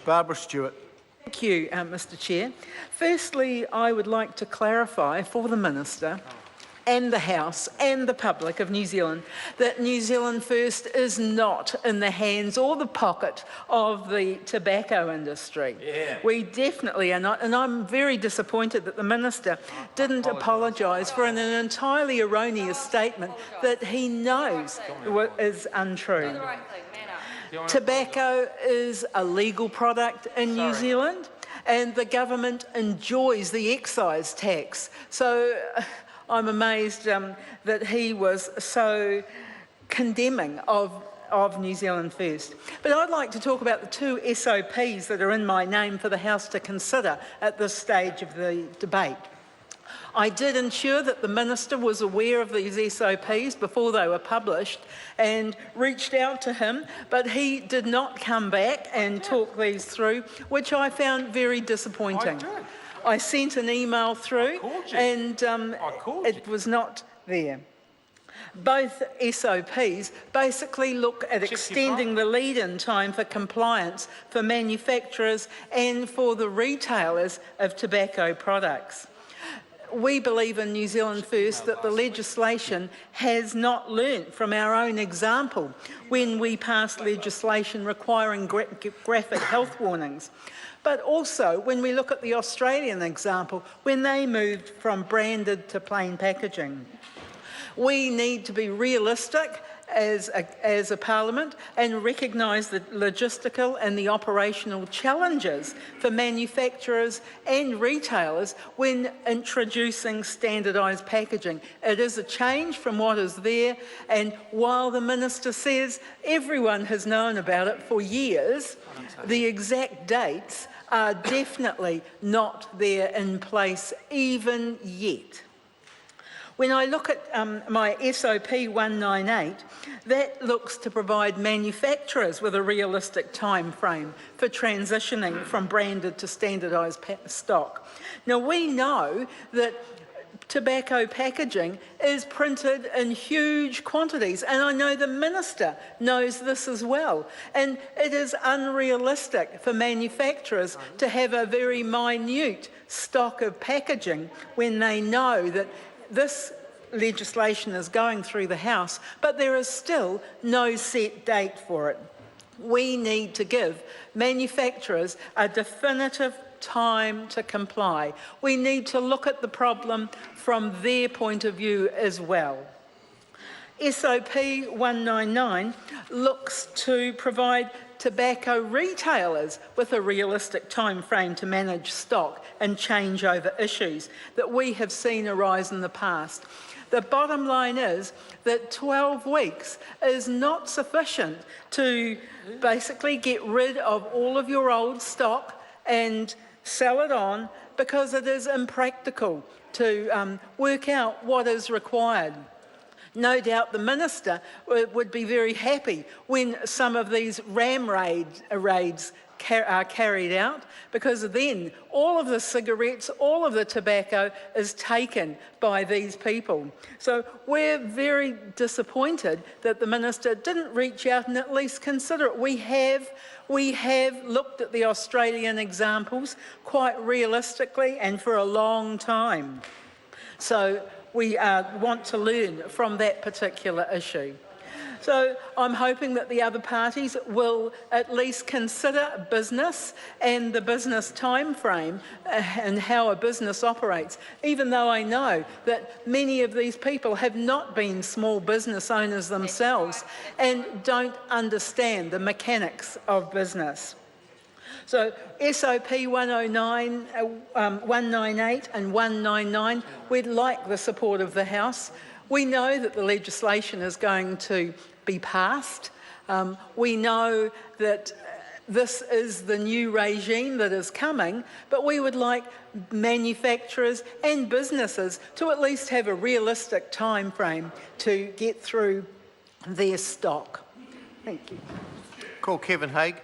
Barbara Stewart. Thank you, Mr Chair. Firstly, I would like to clarify for the Minister and the House and the public of New Zealand that New Zealand First is not in the hands or the pocket of the tobacco industry. Yeah. We definitely are not, and I'm very disappointed that the Minister didn't apologise for an entirely erroneous statement that he knows is untrue. Tobacco is a legal product in New Zealand, and the government enjoys the excise tax. So I'm amazed that he was so condemning of New Zealand First. But I'd like to talk about the two SOPs that are in my name for the House to consider at this stage of the debate. I did ensure that the Minister was aware of these SOPs before they were published and reached out to him, but he did not come back and talk these through, which I found very disappointing. I sent an email through and it was not there. Both SOPs basically look at extending the lead-in time for compliance for manufacturers and for the retailers of tobacco products. We believe in New Zealand First that the legislation has not learnt from our own example when we passed legislation requiring graphic health warnings. But also when we look at the Australian example, when they moved from branded to plain packaging. We need to be realistic as a parliament and recognise the logistical and the operational challenges for manufacturers and retailers when introducing standardised packaging. It is a change from what is there, and while the Minister says everyone has known about it for years, the exact dates are definitely not there in place even yet. When I look at my SOP 198, that looks to provide manufacturers with a realistic time frame for transitioning from branded to standardised stock. Now, we know that tobacco packaging is printed in huge quantities, and I know the Minister knows this as well. And it is unrealistic for manufacturers to have a very minute stock of packaging when they know that this legislation is going through the House, but there is still no set date for it. We need to give manufacturers a definitive time to comply. We need to look at the problem from their point of view as well. SOP 199 looks to provide tobacco retailers with a realistic time frame to manage stock and changeover issues that we have seen arise in the past. The bottom line is that 12 weeks is not sufficient to basically get rid of all of your old stock and sell it on, because it is impractical to work out what is required. No doubt the Minister would be very happy when some of these ram raids are carried out, because then all of the cigarettes, all of the tobacco is taken by these people. So we're very disappointed that the Minister didn't reach out and at least consider it. We have looked at the Australian examples quite realistically and for a long time. So we want to learn from that particular issue. So I'm hoping that the other parties will at least consider business and the business time frame and how a business operates, even though I know that many of these people have not been small business owners themselves and don't understand the mechanics of business. So SOP 109, 198 and 199, we'd like the support of the House. We know that the legislation is going to be passed. We know that this is the new regime that is coming, but we would like manufacturers and businesses to at least have a realistic time frame to get through their stock. Thank you. Call Kevin Haig.